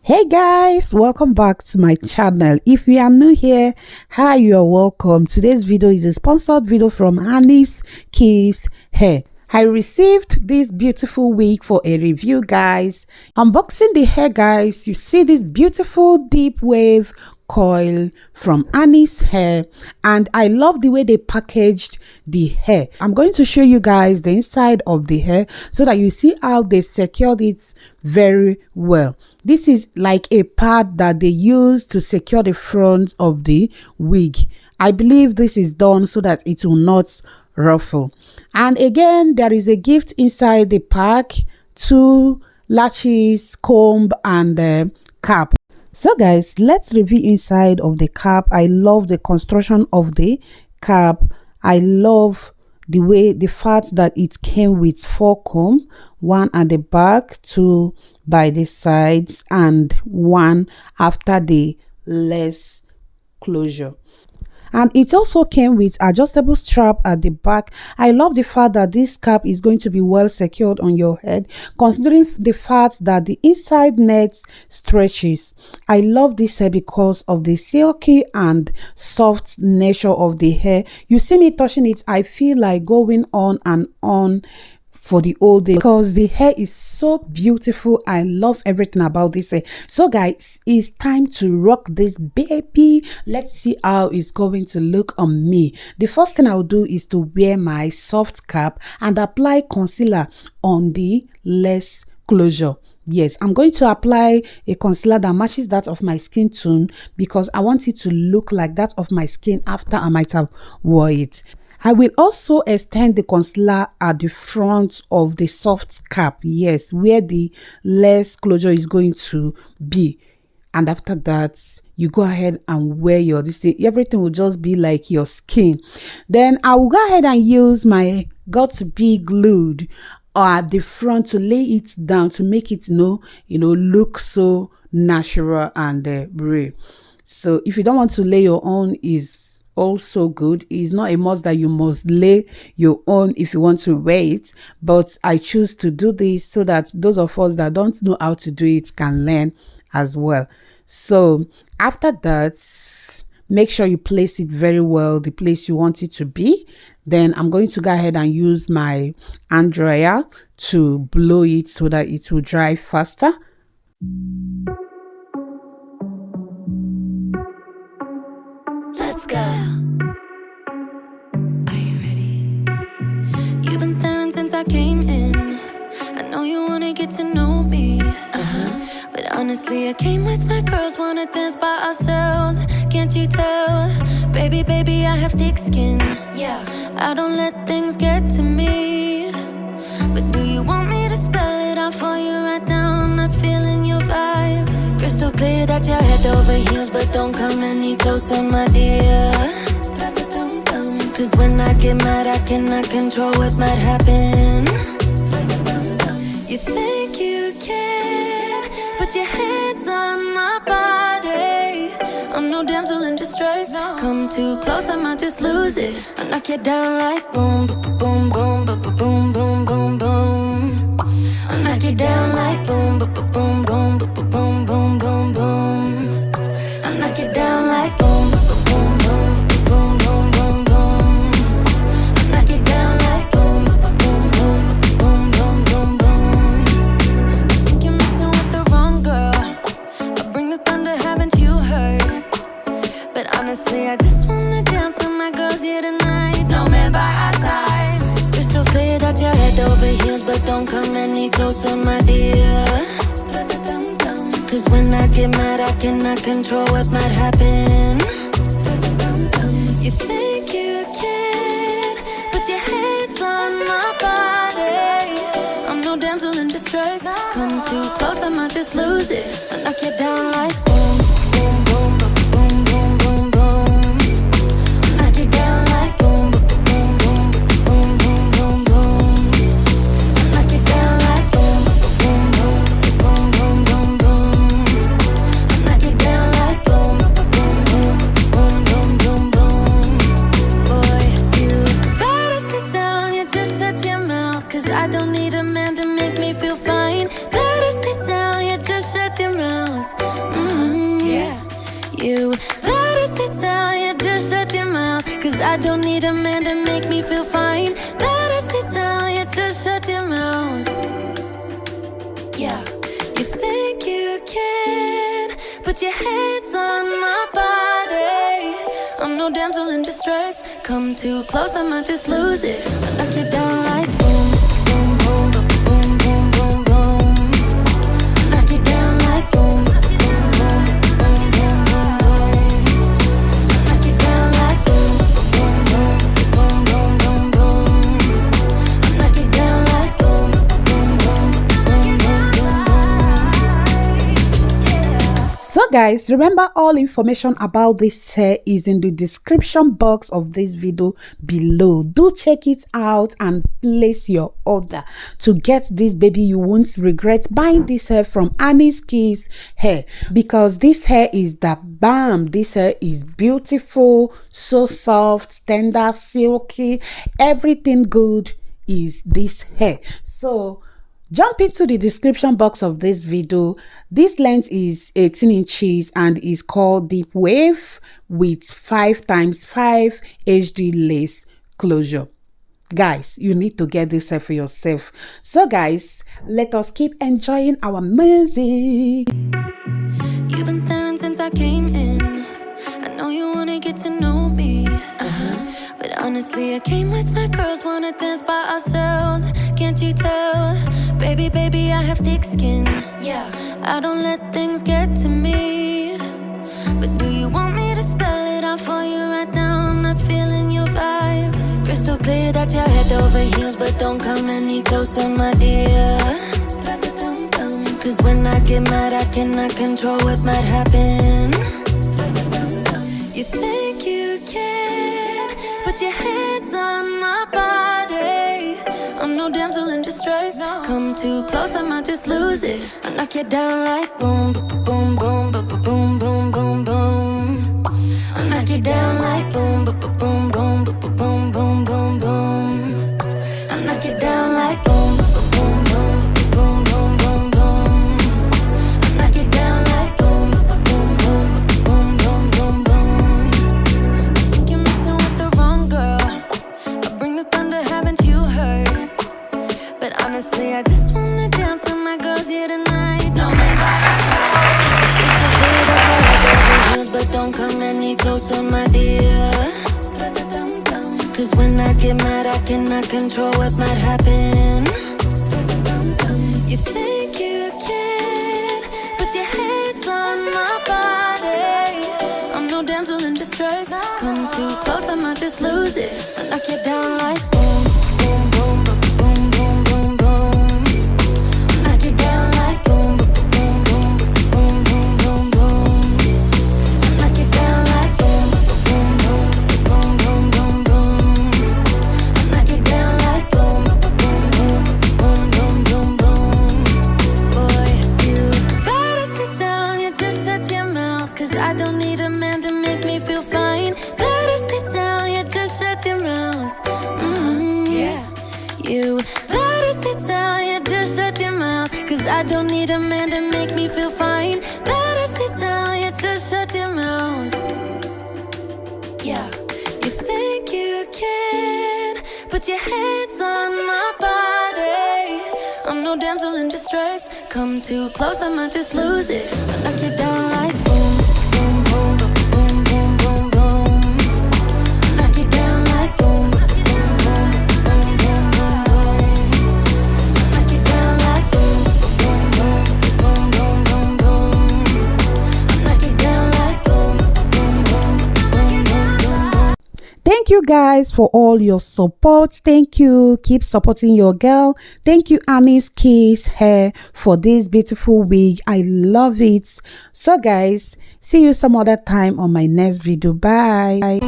Hey guys, welcome back to my channel. If you are new here, hi, you are welcome. Today's video is a sponsored video from Anicekiss Hair. I received this beautiful wig for a review, guys. Unboxing the hair, guys. You see this beautiful deep wave coil from Anicekiss Hair, and I love the way they packaged the hair. I'm going to show you guys the inside of the hair so that you see how they secured it very well. This is like a pad that they use to secure the front of the wig. I believe this is done so that it will not ruffle. And again, there is a gift inside the pack: 2 lashes, comb, and cap. So guys, let's review inside of the cap. I love the construction of the cap. I love the way, the fact that it came with 4 comb, 1 at the back, 2 by the sides, and 1 after the lace closure. And it also came with adjustable strap at the back. I love the fact that this cap is going to be well secured on your head, considering the fact that the inside net stretches. I love this hair because of the silky and soft nature of the hair. You see me touching it, I feel like going on and on for the whole day because the hair is so beautiful. I love everything about this hair. So guys, it's time to rock this baby. Let's see how it's going to look on me. The first thing I'll do is to wear my soft cap and apply concealer on the lace closure. Yes, I'm going to apply a concealer that matches that of my skin tone because I want it to look like that of my skin after I might have wore it. I will also extend the concealer at the front of the soft cap, yes, where the lace closure is going to be. And after that, you go ahead and wear your this thing. Everything will just be like your skin. Then I will go ahead and use my got2b glued at the front to lay it down to make it look so natural and real. So if you don't want to lay your own, is also good. It's not a must that you must lay your own if you want to wear it, but I choose to do this so that those of us that don't know how to do it can learn as well. So after that, make sure you place it very well, the place you want it to be. Then I'm going to go ahead and use my hand dryer to blow it so that it will dry faster. Let's go. Are you ready? You've been staring since I came in. I know you wanna get to know me. But honestly, I came with my girls, wanna dance by ourselves. Can't you tell? Baby, baby, I have thick skin. Yeah, I don't let things get to me. But do you want me to spell it out for you right now? I'm not feeling your vibe. Crystal clear that you're head over heels, but don't come any closer, my dear. Cause when I get mad, I cannot control what might happen. You think you can put your hands on my body. I'm no damsel in distress. Come too close, I might just lose it. I knock you down like boom, boom, boom, boom, boom, boom, boom, boom. I knock you down like boom, boom, boom, boom, boom, boom, boom, boom, boom. I knock you down like boom, boom, boom, boom, boom, boom, boom. I knock you down like boom, boom, boom, boom, boom, boom, boom. I think you're messing with the wrong girl. I bring the thunder, haven't you heard? But honestly, I just wanna dance with my girls here tonight. No man by our sides. Crystal clear that you're head over heels, but don't come any closer, my dear. Cause when I get mad, I cannot control what might happen. You think you can put your hands on my body. I'm no damsel in distress. Come too close, I might just lose it. I knock you down like boom, boom, boom, boom, boom, boom, boom. I knock you down like boom, boom, boom, boom, boom, boom, boom. I knock you down like boom, boom, boom, boom, boom, boom, boom. I knock you down like boom, boom, boom, boom, boom, boom, boom. Boy, you better sit down, you just shut your mouth. Cause I don't need a man to make me feel fine. Better sit down, you just shut your mouth. don't need a man to make me feel fine. Better sit down, you just shut your mouth. Yeah, you think you can put your hands on my body. I'm no damsel in distress. Come too close, I might just lose it. I knock you down like boom, boom, boom, boom, boom, boom, boom, boom. I knock you down like boom, boom, boom, boom, boom, boom, boom. I knock you down like boom, boom, boom, boom, boom, boom, boom. I knock you down like boom, boom, boom, boom, boom, boom. So guys, remember all information about this hair is in the description box of this video below. Do check it out and place your order to get this baby. You won't regret buying this hair from Anicekiss Hair, because this hair is the balm. This hair is beautiful, so soft, tender, silky, everything good is this hair. So jump into the description box of this video. This length is 18 inches and is called deep wave with 5x5 HD lace closure. Guys, you need to get this hair for yourself. So guys, let us keep enjoying our music. You've been staring since I came in. I know you wanna get to know me. But honestly, I came with my girls, wanna dance by ourselves. Can't you tell? Baby, baby, I have thick skin. Yeah, I don't let things get to me. But do you want me to spell it out for you right now? I'm not feeling your vibe. Crystal clear that you're head over heels, but don't come any closer, my dear. Cause when I get mad, I cannot control what might happen. You think you can put your hands on my body. I'm no damsel in distress. Come too close, I might just lose it. I knock you down like boom, boom, boom, boom, boom, boom, boom, boom, boom. I knock you down like boom, boom, boom, boom, boom, boom, boom, boom, boom. I knock you down like boom, boom, boom, boom, boom, boom, boom. I knock you down like boom, boom, boom, boom, boom, boom, boom. I think you're messing with the wrong girl. I bring the thunder, haven't you heard? But honestly, I just wanna dance with my girls here tonight. No man by my side. It's so clear that I like those heels, but don't come any closer, my dear. Cause when I get mad, I cannot control what might happen. You think you can put your hands on my body. I'm no damsel in distress. Come too close, I might just lose it. I knock you down like boom, boom, boom, boom, boom, boom, boom. I knock you down like boom, boom, boom, boom, boom, boom, boom. I knock you down like boom, boom, boom, boom, boom, boom, boom. I knock you down like boom, boom, boom, boom, boom, boom, boom. Boy, you better sit down, you just shut your mouth. Cause I don't need a man to make me feel fine. Better sit down, you just shut your mouth. Yeah. You better sit down, you just shut your mouth. Cause I don't need a man to make me feel fine. Better sit down, you just shut your mouth. Yeah, you think you can put your hands on my body. I'm no damsel in distress. Come too close, I might just lose it. I knock you down like boom, boom, boom, boom, boom, boom, boom. I knock you down like boom, boom, boom, boom, boom, boom, boom. I knock you down like boom, boom, boom, boom, boom, boom, boom. I knock you down like boom, boom, boom, boom, boom, boom. Thank you guys for all your support. Thank you. Keep supporting your girl. Thank you, Anicekiss Hair, for this beautiful wig. I love it. So guys, see you some other time on my next video. Bye.